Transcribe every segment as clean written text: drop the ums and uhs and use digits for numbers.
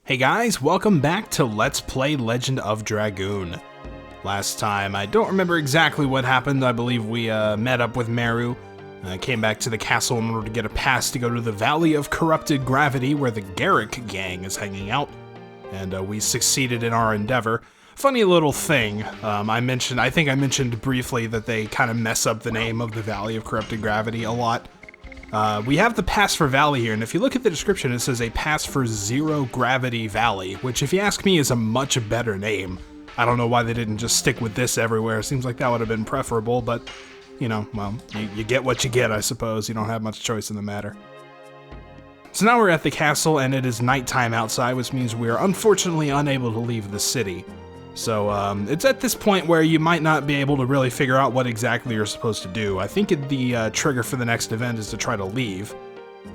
Hey guys, welcome back to Let's Play Legend of Dragoon. Last time, I don't remember exactly what happened. I believe we met up with Meru, came back to the castle in order to get a pass to go to the Valley of Corrupted Gravity where the Gehrichs gang is hanging out, and we succeeded in our endeavor. Funny little thing, I think I mentioned briefly that they kind of mess up the name of the Valley of Corrupted Gravity a lot. We have the pass for Valley here, and if you look at the description, it says a pass for Zero Gravity Valley, which if you ask me is a much better name. I don't know why they didn't just stick with this everywhere. It seems like that would have been preferable, but, you know, well, you get what you get, I suppose. You don't have much choice in the matter. So now we're at the castle, and it is nighttime outside, which means we are unfortunately unable to leave the city. So, it's at this point where you might not be able to really figure out what exactly you're supposed to do. I think the trigger for the next event is to try to leave,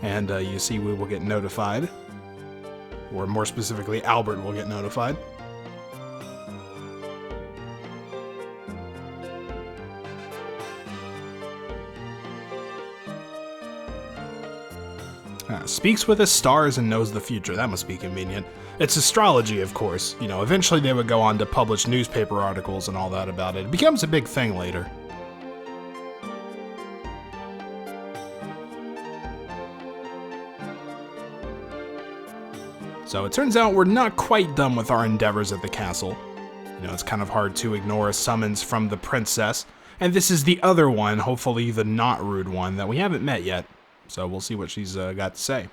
and you see we will get notified. Or more specifically, Albert will get notified. Speaks with the stars and knows the future. That must be convenient. It's astrology, of course. You know, eventually they would go on to publish newspaper articles and all that about it. It becomes a big thing later. So it turns out we're not quite done with our endeavors at the castle. You know, it's kind of hard to ignore a summons from the princess. And this is the other one, hopefully the not rude one, that we haven't met yet. So we'll see what she's got to say.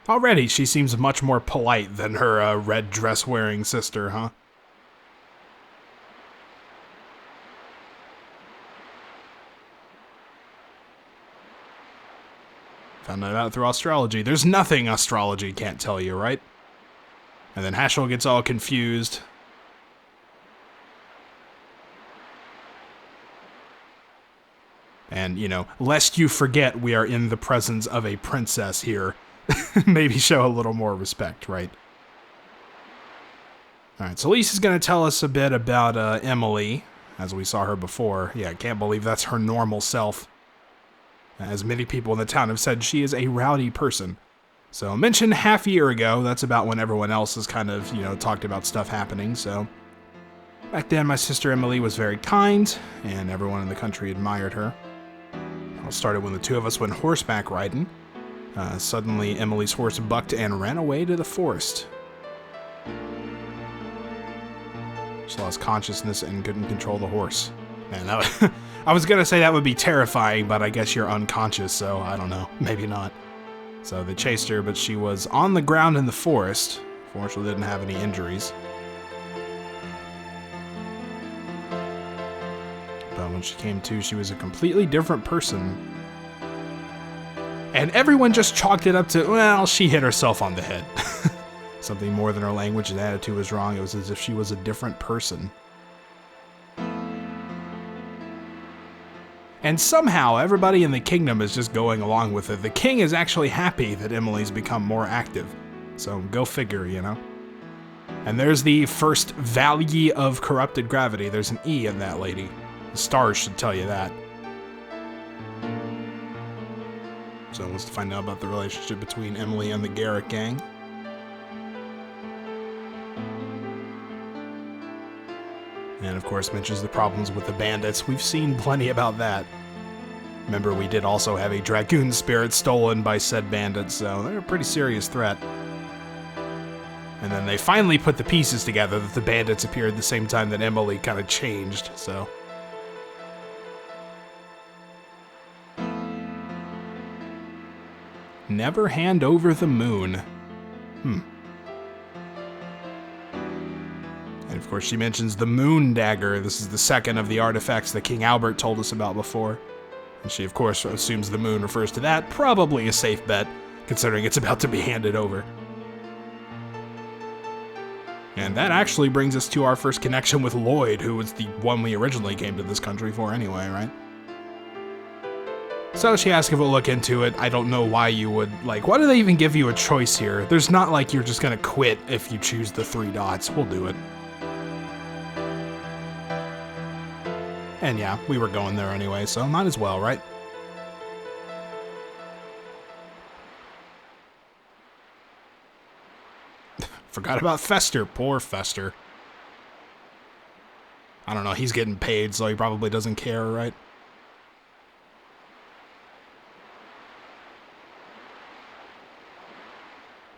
Already, she seems much more polite than her red dress-wearing sister, huh? Found that out through astrology. There's nothing astrology can't tell you, right? And then Hashel gets all confused. And, you know, lest you forget we are in the presence of a princess here. Maybe show a little more respect, right? Alright, so Lisa's going to tell us a bit about Emily, as we saw her before. Yeah, I can't believe that's her normal self. As many people in the town have said, she is a rowdy person. So, mentioned half a year ago, that's about when everyone else has kind of, you know, talked about stuff happening, so... Back then, my sister Emily was very kind, and everyone in the country admired her. It all started when the two of us went horseback riding. Suddenly, Emily's horse bucked and ran away to the forest. She lost consciousness and couldn't control the horse. Man, I was gonna say that would be terrifying, but I guess you're unconscious, so I don't know. Maybe not. So they chased her, but she was on the ground in the forest. Fortunately, didn't have any injuries. But when she came to, she was a completely different person. And everyone just chalked it up to, well, she hit herself on the head. Something more than her language and attitude was wrong. It was as if she was a different person. And somehow, everybody in the kingdom is just going along with it. The king is actually happy that Emily's become more active. So, go figure, you know? And there's the first Valley of Corrupted Gravity. There's an E in that lady. The stars should tell you that. So let's find out about the relationship between Emily and the Gehrichs gang. And of course mentions the problems with the bandits. We've seen plenty about that. Remember, we did also have a Dragoon spirit stolen by said bandits, so they're a pretty serious threat. And then they finally put the pieces together that the bandits appeared at the same time that Emily kind of changed, so... Never hand over the moon. And of course she mentions the moon dagger. This is the second of the artifacts that King Albert told us about before. And she of course assumes the moon refers to that. Probably a safe bet, considering it's about to be handed over. And that actually brings us to our first connection with Lloyd, who was the one we originally came to this country for anyway, right? So she asked if we'll look into it. I don't know why you would, like, why do they even give you a choice here? There's not like you're just gonna quit if you choose the 3 dots. We'll do it. And yeah, we were going there anyway, so might as well, right? Forgot about Fester. Poor Fester. I don't know, he's getting paid, so he probably doesn't care, right?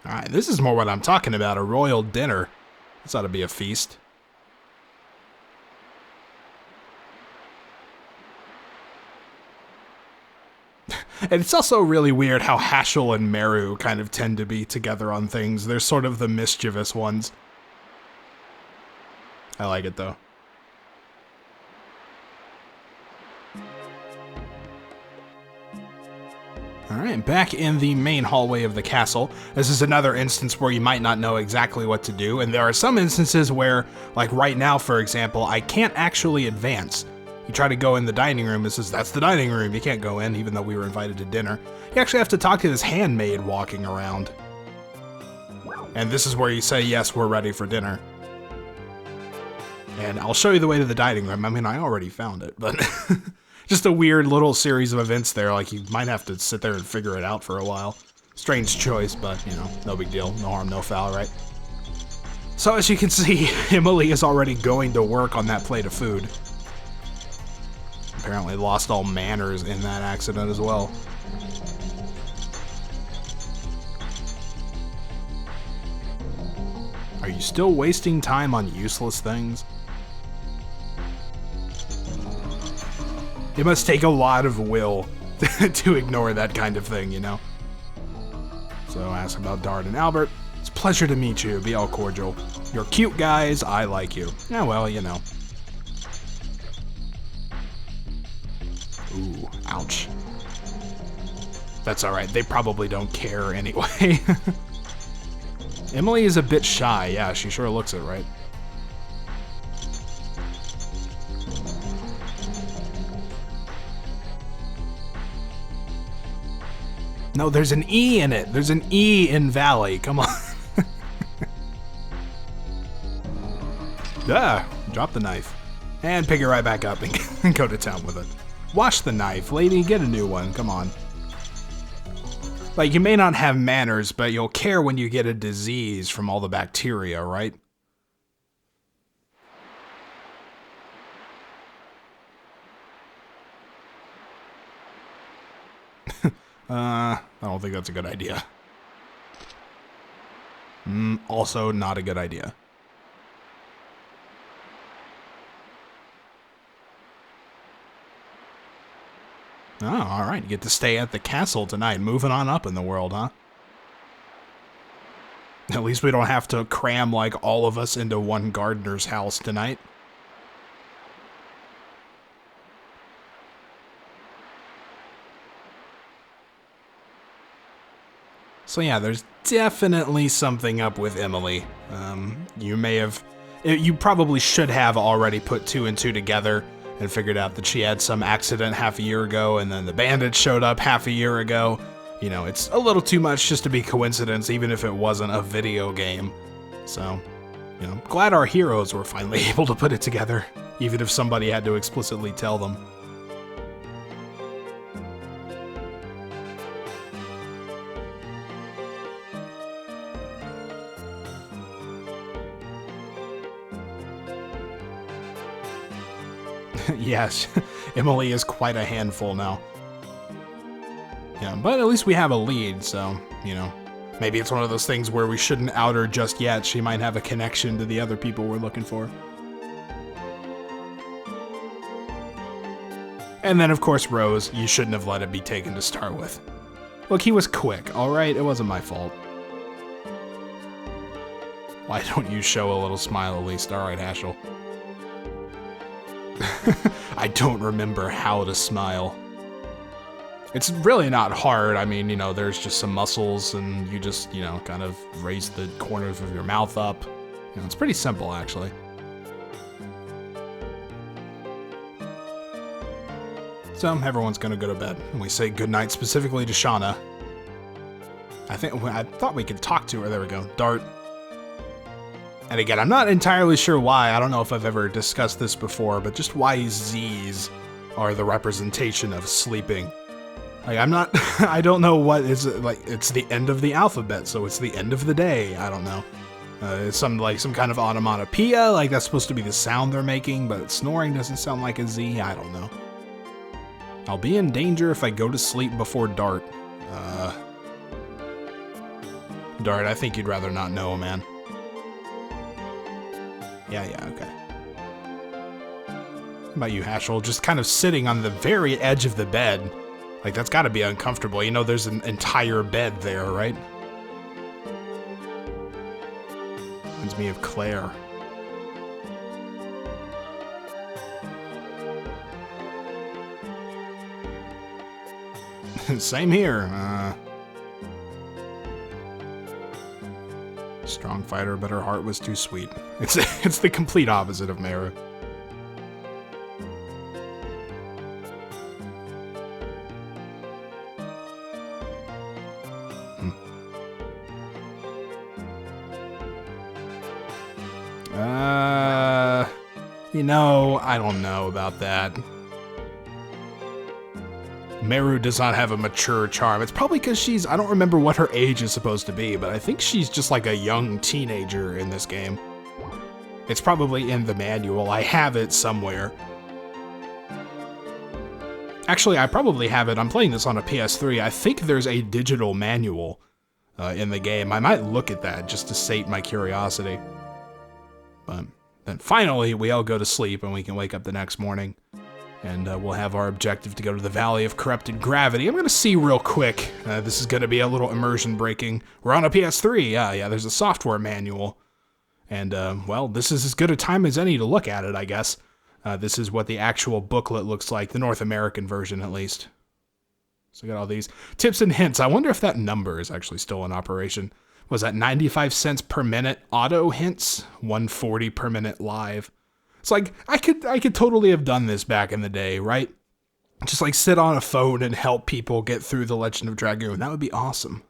Alright, this is more what I'm talking about, a royal dinner. This ought to be a feast. And it's also really weird how Haschel and Meru kind of tend to be together on things. They're sort of the mischievous ones. I like it, though. Alright, back in the main hallway of the castle. This is another instance where you might not know exactly what to do, and there are some instances where, like right now, for example, I can't actually advance. You try to go in the dining room, it says, that's the dining room, you can't go in, even though we were invited to dinner. You actually have to talk to this handmaid walking around. And this is where you say, yes, we're ready for dinner. And I'll show you the way to the dining room. I mean, I already found it, but... Just a weird little series of events there, like you might have to sit there and figure it out for a while. Strange choice, but, you know, no big deal. No harm, no foul, right? So as you can see, Emily is already going to work on that plate of food. Apparently lost all manners in that accident as well. Are you still wasting time on useless things? It must take a lot of will to ignore that kind of thing, you know? So ask about Dart and Albert. It's a pleasure to meet you. Be all cordial. You're cute guys. I like you. Yeah, well, you know. Ooh, ouch. That's alright. They probably don't care anyway. Emily is a bit shy. Yeah, she sure looks it, right? No, there's an E in it. There's an E in Valley. Come on. Drop the knife. And pick it right back up and go to town with it. Wash the knife, lady. Get a new one. Come on. Like, you may not have manners, but you'll care when you get a disease from all the bacteria, right? I don't think that's a good idea. Also not a good idea. Oh, alright. You get to stay at the castle tonight. Moving on up in the world, huh? At least we don't have to cram, like, all of us into one gardener's house tonight. So yeah, there's definitely something up with Emily. You probably should have already put two and two together and figured out that she had some accident half a year ago and then the bandits showed up half a year ago. You know, it's a little too much just to be coincidence, even if it wasn't a video game. So, you know, glad our heroes were finally able to put it together, even if somebody had to explicitly tell them. Yes, Emily is quite a handful now. Yeah, but at least we have a lead, so, you know, maybe it's one of those things where we shouldn't out her just yet. She might have a connection to the other people we're looking for. And then, of course, Rose, you shouldn't have let it be taken to start with. Look, he was quick, alright? It wasn't my fault. Why don't you show a little smile at least? Alright, Haschel. I don't remember how to smile. It's really not hard. I mean, you know, there's just some muscles and you just, you know, kind of raise the corners of your mouth up. You know, it's pretty simple, actually. So, everyone's gonna go to bed. And we say goodnight specifically to Shauna. I thought we could talk to her. There we go. Dart. And again, I'm not entirely sure why. I don't know if I've ever discussed this before, but just why Z's are the representation of sleeping. Like, I don't know what is, like, it's the end of the alphabet, so it's the end of the day. I don't know. It's some kind of onomatopoeia, like that's supposed to be the sound they're making, but snoring doesn't sound like a Z. I don't know. I'll be in danger if I go to sleep before Dart. Dart, I think you'd rather not know, man. Yeah, okay. How about you, Hashel? Just kind of sitting on the very edge of the bed. Like, that's gotta be uncomfortable. You know, there's an entire bed there, right? Reminds me of Claire. Same here. Strong fighter, but her heart was too sweet. It's the complete opposite of Meru. You know, I don't know about that. Meru does not have a mature charm. It's probably because she's, I don't remember what her age is supposed to be, but I think she's just like a young teenager in this game. It's probably in the manual. I have it somewhere. Actually, I probably have it. I'm playing this on a PS3. I think there's a digital manual in the game. I might look at that just to sate my curiosity. But then finally, we all go to sleep and we can wake up the next morning. And we'll have our objective to go to the Valley of Corrupted Gravity. I'm going to see real quick. This is going to be a little immersion breaking. We're on a PS3. Yeah, there's a software manual. And, well, this is as good a time as any to look at it, I guess. This is what the actual booklet looks like, the North American version at least. So we got all these tips and hints. I wonder if that number is actually still in operation. Was that 95 cents per minute auto hints? 140 per minute live. It's like, I could totally have done this back in the day, right? Just like sit on a phone and help people get through The Legend of Dragoon. That would be awesome.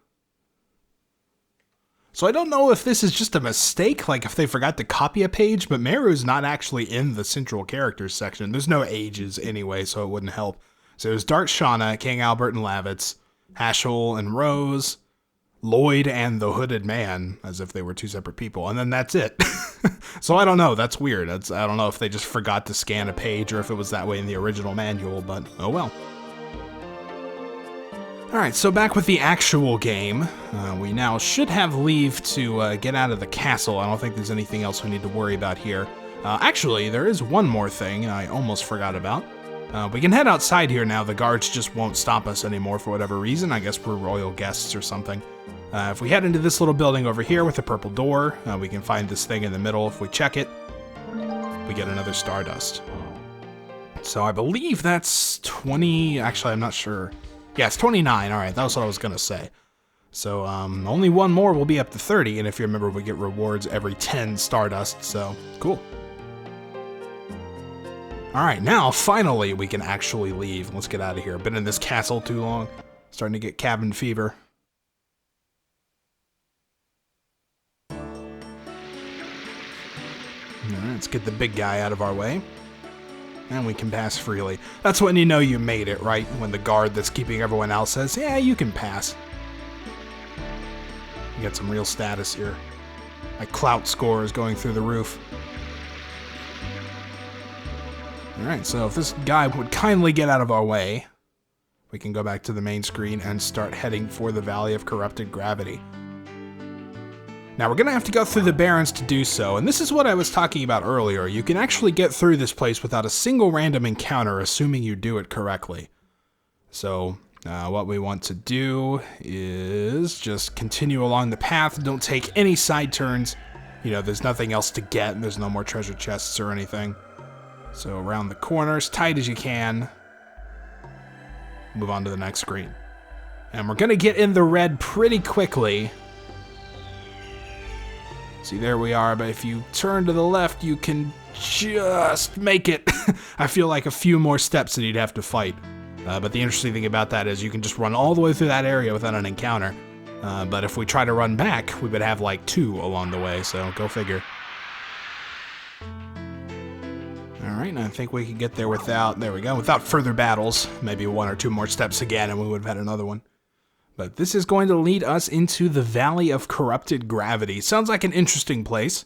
So I don't know if this is just a mistake, like if they forgot to copy a page, but Meru's not actually in the central characters section. There's no ages anyway, so it wouldn't help. So there's Dart Shauna, King Albert and Lavitz, Hashel and Rose, Lloyd and the Hooded Man, as if they were two separate people, and then that's it. So I don't know, that's weird. I don't know if they just forgot to scan a page or if it was that way in the original manual, but oh well. Alright, so back with the actual game. We now should have leave to get out of the castle. I don't think there's anything else we need to worry about here. Actually, there is one more thing I almost forgot about. We can head outside here now. The guards just won't stop us anymore for whatever reason. I guess we're royal guests or something. If we head into this little building over here with a purple door, we can find this thing in the middle. If we check it, we get another Stardust. So I believe that's 20... Actually, I'm not sure. Yeah, it's 29. All right, that was what I was going to say. So only one more will be up to 30, and if you remember, we get rewards every 10 Stardust, so cool. All right, now, finally, we can actually leave. Let's get out of here. Been in this castle too long. Starting to get cabin fever. Alright, let's get the big guy out of our way. And we can pass freely. That's when you know you made it, right? When the guard that's keeping everyone else says, yeah, you can pass. You got some real status here. My clout score is going through the roof. Alright, so if this guy would kindly get out of our way, we can go back to the main screen and start heading for the Valley of Corrupted Gravity. Now, we're going to have to go through the Barrens to do so, and this is what I was talking about earlier. You can actually get through this place without a single random encounter, assuming you do it correctly. So, what we want to do is just continue along the path. Don't take any side turns. You know, there's nothing else to get, and there's no more treasure chests or anything. So, around the corners, tight as you can. Move on to the next screen. And we're going to get in the red pretty quickly. See, there we are, but if you turn to the left, you can just make it. I feel like a few more steps that you'd have to fight. But the interesting thing about that is you can just run all the way through that area without an encounter. But if we try to run back, we would have like 2 along the way, so go figure. Alright, I think we could get there without, there we go, without further battles. Maybe 1 or 2 more steps again and we would have had another one. But this is going to lead us into the Valley of Corrupted Gravity. Sounds like an interesting place.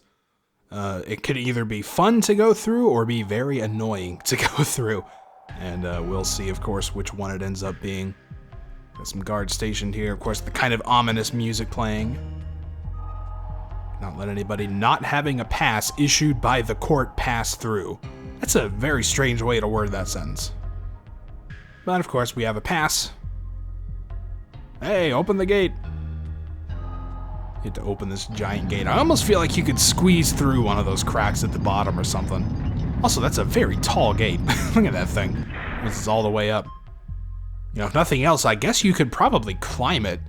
It could either be fun to go through or be very annoying to go through. And we'll see, of course, which one it ends up being. Got some guards stationed here. Of course, the kind of ominous music playing. Not let anybody not having a pass issued by the court pass through. That's a very strange way to word that sentence. But, of course, we have a pass. Hey, open the gate. You have to open this giant gate. I almost feel like you could squeeze through one of those cracks at the bottom or something. Also, that's a very tall gate. Look at that thing. This is all the way up. You know, if nothing else, I guess you could probably climb it.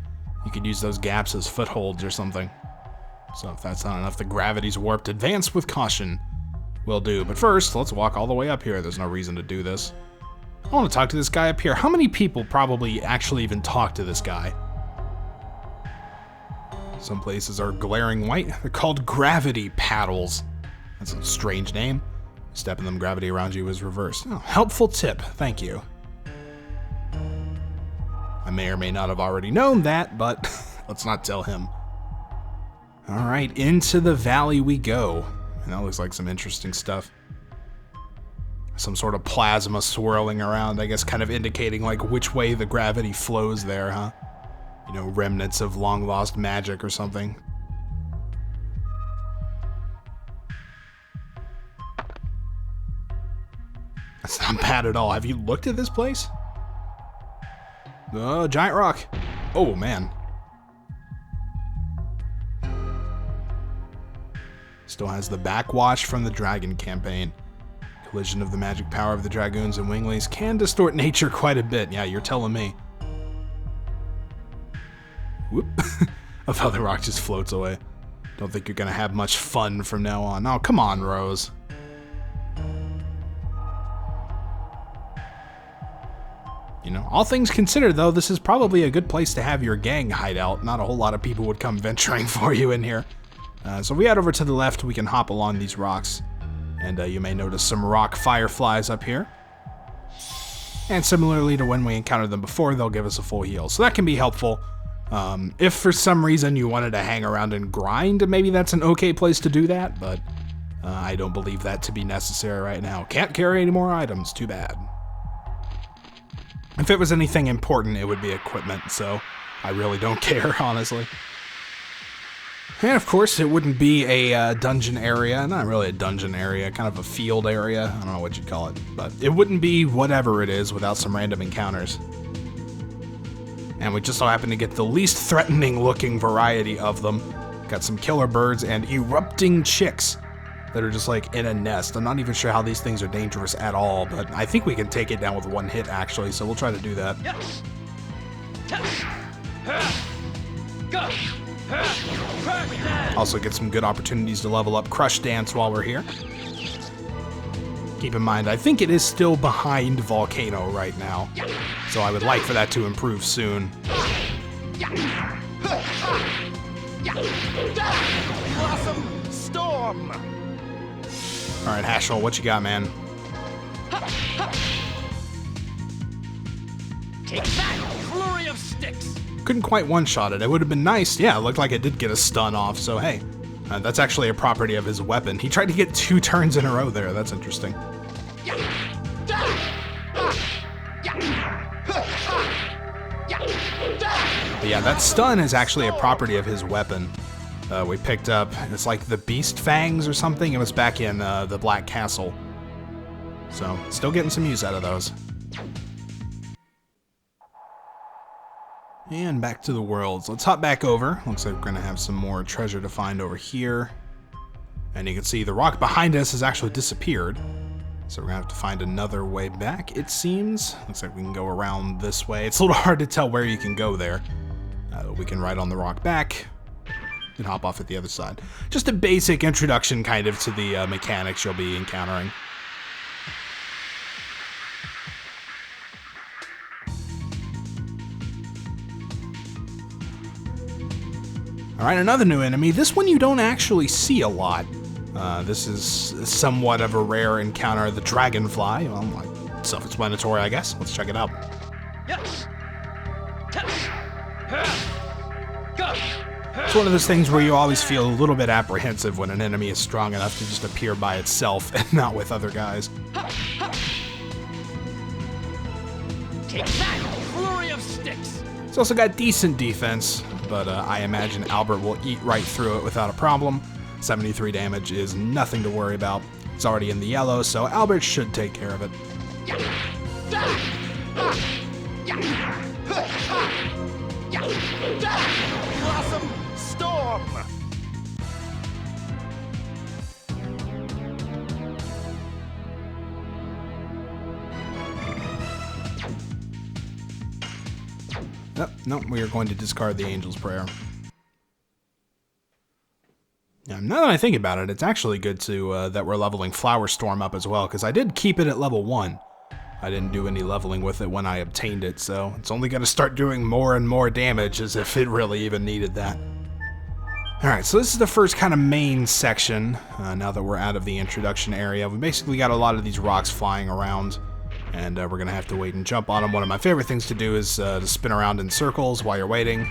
You could use those gaps as footholds or something. So if that's not enough, the gravity's warped. Advance with caution will do. But first, let's walk all the way up here. There's no reason to do this. I want to talk to this guy up here. How many people probably actually even talk to this guy? Some places are glaring white. They're called gravity paddles. That's a strange name. Step in them, gravity around you is reversed. Oh, helpful tip. Thank you. I may or may not have already known that, but let's not tell him. All right, into the valley we go. And that looks like some interesting stuff. Some sort of plasma swirling around, I guess kind of indicating like which way the gravity flows there, huh? You know, remnants of long-lost magic or something. That's not bad at all. Have you looked at this place? Oh, giant rock. Oh, man. Still has the backwash from the Dragon campaign. Collision of the magic power of the Dragoons and Winglies can distort nature quite a bit. Yeah, you're telling me. Whoop. Of how the rock just floats away. Don't think you're gonna have much fun from now on. Oh, come on, Rose. You know, all things considered, though, this is probably a good place to have your gang hide out. Not a whole lot of people would come venturing for you in here. So if we head over to the left, we can hop along these rocks. And you may notice some rock fireflies up here. And similarly to when we encountered them before, they'll give us a full heal. So that can be helpful. If for some reason you wanted to hang around and grind, maybe that's an okay place to do that. But I don't believe that to be necessary right now. Can't carry any more items. Too bad. If it was anything important, it would be equipment. So I really don't care, honestly. And of course, it wouldn't be a dungeon area. Not really a dungeon area, kind of a field area. I don't know what you'd call it. But it wouldn't be whatever it is without some random encounters. And we just so happen to get the least threatening looking variety of them. Got some killer birds and erupting chicks that are just like in a nest. I'm not even sure how these things are dangerous at all, but I think we can take it down with one hit actually, so we'll try to do that. Also get some good opportunities to level up Crush Dance while we're here. Keep in mind, I think it is still behind Volcano right now, so I would like for that to improve soon. Blossom Storm! Alright, Hashel, what you got, man? Take that, flurry of sticks! Couldn't quite one-shot it. It would have been nice. Yeah, it looked like it did get a stun off, so hey. That's actually a property of his weapon. He tried to get 2 turns in a row there. That's interesting. But yeah, that stun is actually a property of his weapon. We picked up, it's like the Beast Fangs or something. It was back in the Black Castle. So, still getting some use out of those. And back to the worlds. Let's hop back over. Looks like we're going to have some more treasure to find over here. And you can see the rock behind us has actually disappeared. So we're going to have to find another way back, it seems. Looks like we can go around this way. It's a little hard to tell where you can go there. We can ride on the rock back and hop off at the other side. Just a basic introduction kind of to the mechanics you'll be encountering. Alright, another new enemy. This one you don't actually see a lot. This is somewhat of a rare encounter. The Dragonfly. Well, like, self-explanatory, I guess. Let's check it out. It's one of those things where you always feel a little bit apprehensive when an enemy is strong enough to just appear by itself and not with other guys. Take that, flurry of sticks. It's also got decent defense, but I imagine Albert will eat right through it without a problem. 73 damage is nothing to worry about. It's already in the yellow, so Albert should take care of it. Blossom storm. Nope, we are going to discard the Angel's Prayer. Now that I think about it, it's actually good to that we're leveling Flower Storm up as well, because I did keep it at level 1. I didn't do any leveling with it when I obtained it, so it's only going to start doing more and more damage as if it really even needed that. Alright, so this is the first kind of main section, now that we're out of the introduction area. We basically got a lot of these rocks flying around, and we're going to have to wait and jump on them. One of my favorite things to do is to spin around in circles while you're waiting.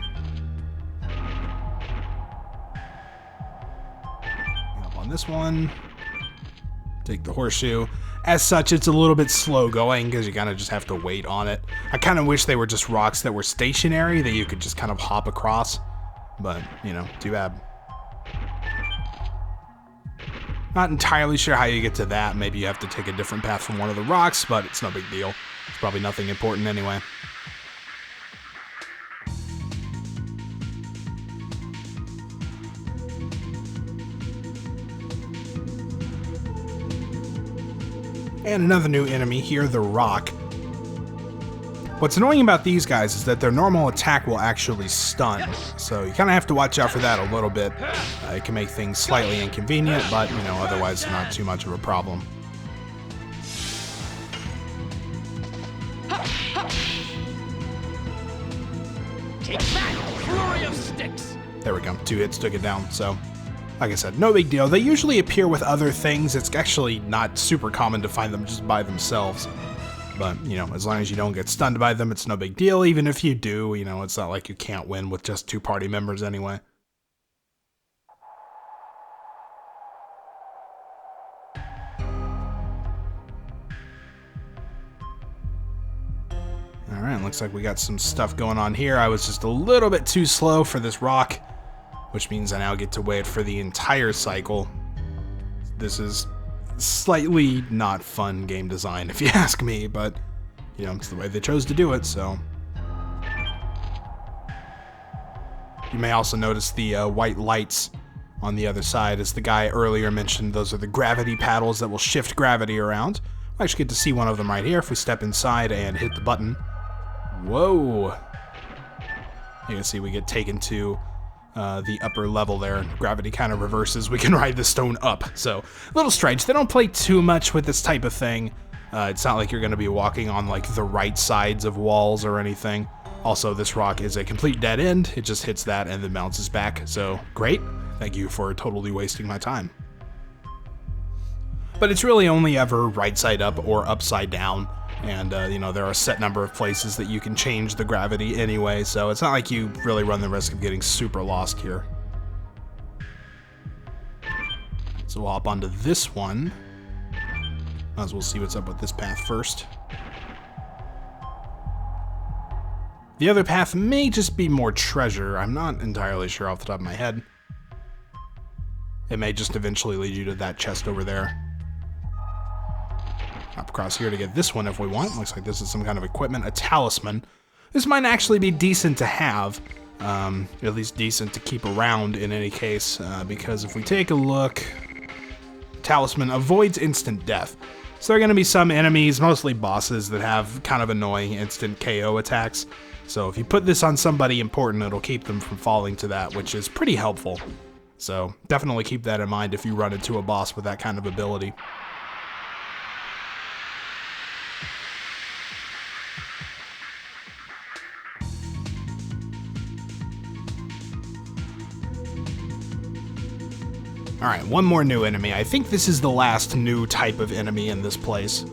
Up on this one. Take the horseshoe. As such, it's a little bit slow going because you kind of just have to wait on it. I kind of wish they were just rocks that were stationary that you could just kind of hop across. But, you know, too bad. Not entirely sure how you get to that. Maybe you have to take a different path from one of the rocks, but it's no big deal. It's probably nothing important anyway. And another new enemy here, the Rock. What's annoying about these guys is that their normal attack will actually stun, so you kind of have to watch out for that a little bit. It can make things slightly inconvenient, but, you know, otherwise not too much of a problem. Take that, flurry of sticks. There we go, 2 hits took it down, so... Like I said, no big deal. They usually appear with other things. It's actually not super common to find them just by themselves. But, you know, as long as you don't get stunned by them, it's no big deal. Even if you do, you know, it's not like you can't win with just 2 party members anyway. Alright, looks like we got some stuff going on here. I was just a little bit too slow for this rock, which means I now get to wait for the entire cycle. This is slightly not fun game design, if you ask me, but, you know, it's the way they chose to do it, so. You may also notice the white lights on the other side. As the guy earlier mentioned, those are the gravity paddles that will shift gravity around. We'll actually get to see one of them right here if we step inside and hit the button. Whoa! You can see we get taken to the upper level there. Gravity kind of reverses. We can ride the stone up. So, a little strange. They don't play too much with this type of thing. It's not like you're going to be walking on like the right sides of walls or anything. Also, this rock is a complete dead end. It just hits that and then bounces back. So, great. Thank you for totally wasting my time. But it's really only ever right side up or upside down. And, you know, there are a set number of places that you can change the gravity anyway, so it's not like you really run the risk of getting super lost here. So we'll hop onto this one. Might as well see what's up with this path first. The other path may just be more treasure. I'm not entirely sure off the top of my head. It may just eventually lead you to that chest over there. Hop across here to get this one if we want. Looks like this is some kind of equipment, a talisman. This might actually be decent to have, at least decent to keep around in any case, because if we take a look, talisman avoids instant death. So there are going to be some enemies, mostly bosses, that have kind of annoying instant KO attacks. So if you put this on somebody important, it'll keep them from falling to that, which is pretty helpful. So definitely keep that in mind if you run into a boss with that kind of ability. Alright, one more new enemy. I think this is the last new type of enemy in this place.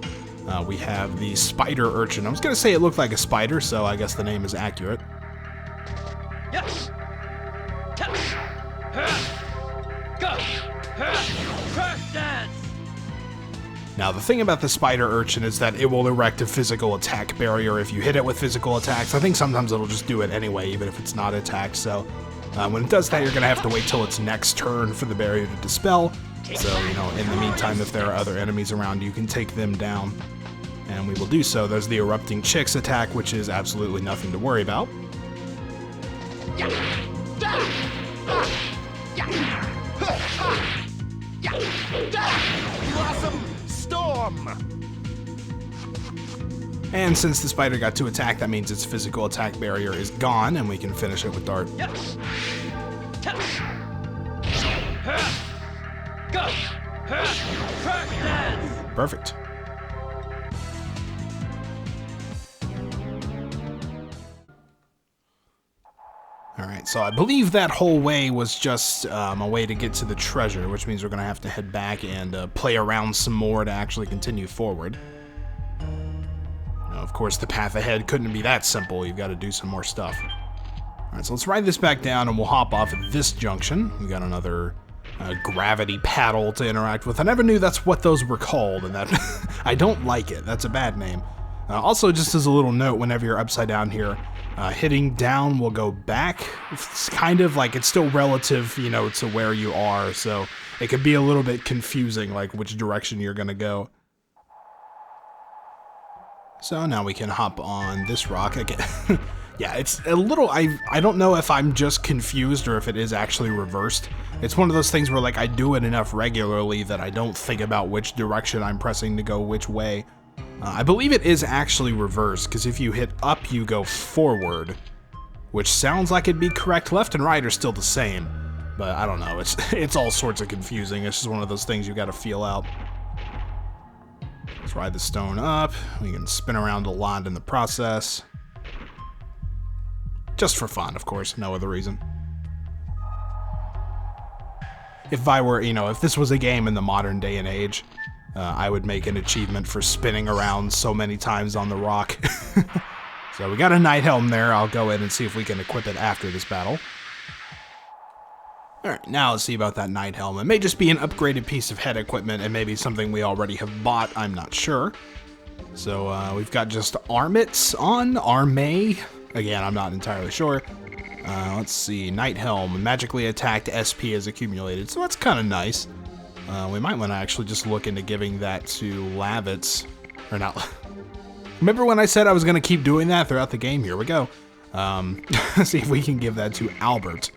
We have the spider urchin. I was going to say it looked like a spider, so I guess the name is accurate. Yes. Now, the thing about the spider urchin is that it will erect a physical attack barrier if you hit it with physical attacks. I think sometimes it'll just do it anyway, even if it's not attacked. So when it does that, you're going to have to wait till its next turn for the barrier to dispel. So, you know, in the meantime, if there are other enemies around, you can take them down. And we will do so. There's the erupting chicks attack, which is absolutely nothing to worry about. Blossom Storm! And since the spider got to attack, that means its physical attack barrier is gone, and we can finish it with Dart. Yes. Go! Crack dance! Perfect. Alright, so I believe that whole way was just a way to get to the treasure, which means we're going to have to head back and play around some more to actually continue forward. Now, of course, the path ahead couldn't be that simple. You've got to do some more stuff. Alright, so let's ride this back down and we'll hop off at this junction. We've got another gravity paddle to interact with. I never knew that's what those were called, and that I don't like it. That's a bad name. Also, just as a little note, whenever you're upside down here, hitting down will go back. It's kind of like it's still relative, you know, to where you are, so it could be a little bit confusing, like which direction you're gonna go. So now we can hop on this rock again. Yeah, it's a little, I don't know if I'm just confused or if it is actually reversed. It's one of those things where, like, I do it enough regularly that I don't think about which direction I'm pressing to go which way. I believe it is actually reversed, because if you hit up, you go forward, which sounds like it'd be correct. Left and right are still the same, but I don't know. It's all sorts of confusing. It's just one of those things you got to feel out. Let's ride the stone up. We can spin around a lot in the process. Just for fun, of course, no other reason. If I were, you know, if this was a game in the modern day and age, I would make an achievement for spinning around so many times on the rock. So we got a Night Helm there. I'll go in and see if we can equip it after this battle. Alright, now let's see about that Night Helm. It may just be an upgraded piece of head equipment and maybe something we already have bought, I'm not sure. So we've got just armets on, armay. Again, I'm not entirely sure. Let's see, Night Helm, magically attacked SP is accumulated, so that's kind of nice. We might want to actually just look into giving that to Lavitz, or not. Remember when I said I was going to keep doing that throughout the game? Here we go. See if we can give that to Albert,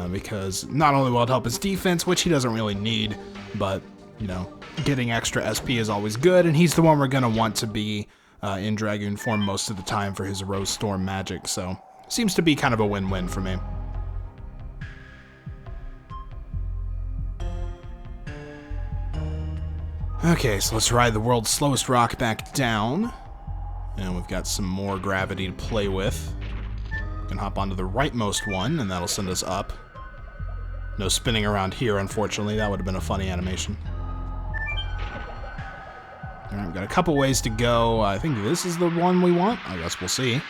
because not only will it help his defense, which he doesn't really need, but, you know, getting extra SP is always good, and he's the one we're going to want to be in Dragoon form most of the time for his Rose Storm magic, so seems to be kind of a win-win for me. Okay, so let's ride the world's slowest rock back down. And we've got some more gravity to play with. We can hop onto the rightmost one, and that'll send us up. No spinning around here, unfortunately. That would have been a funny animation. Alright, we've got a couple ways to go. I think this is the one we want. I guess we'll see.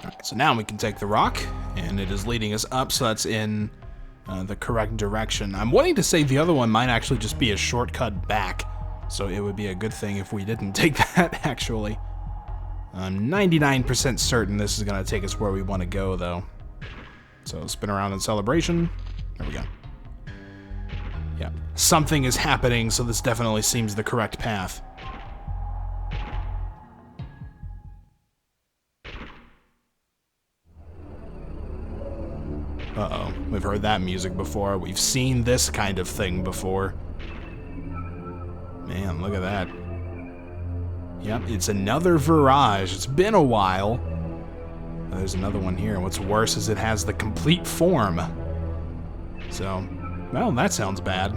Alright, so now we can take the rock, and it is leading us up, so that's in the correct direction. I'm wanting to say the other one might actually just be a shortcut back, so it would be a good thing if we didn't take that, actually. I'm 99% certain this is going to take us where we want to go, though. So spin around in celebration. There we go. Yeah, something is happening, so this definitely seems the correct path. Uh-oh, we've heard that music before. We've seen this kind of thing before. Man, look at that. Yep, it's another Virage. It's been a while. There's another one here. What's worse is it has the complete form. So, well, that sounds bad.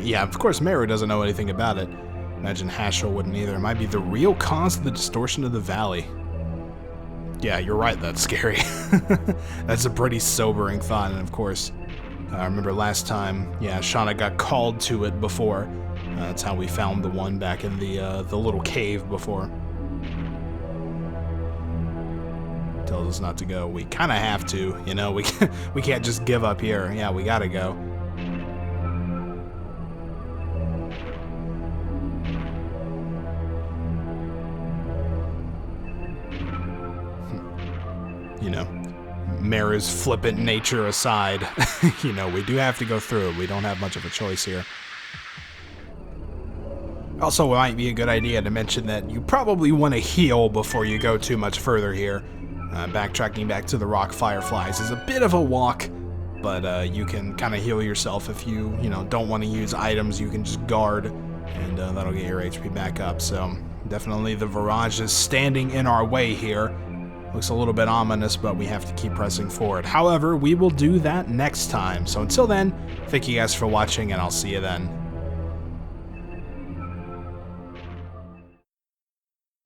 Yeah, of course Meru doesn't know anything about it. Imagine Hashel wouldn't either. It might be the real cause of the distortion of the valley. Yeah, you're right, that's scary. That's a pretty sobering thought, and of course, I remember last time, yeah, Shauna got called to it before. That's how we found the one back in the little cave before. Tells us not to go. We kind of have to, you know. We can't just give up here. Yeah, we gotta go. You know, Meru's flippant nature aside, you know, we do have to go through it. We don't have much of a choice here. Also, it might be a good idea to mention that you probably want to heal before you go too much further here. Backtracking back to the rock fireflies is a bit of a walk, but you can kind of heal yourself if you don't want to use items. You can just guard, and that'll get your HP back up. So definitely the Virage is standing in our way here. Looks a little bit ominous, but we have to keep pressing forward. However, we will do that next time. So until then, thank you guys for watching, and I'll see you then.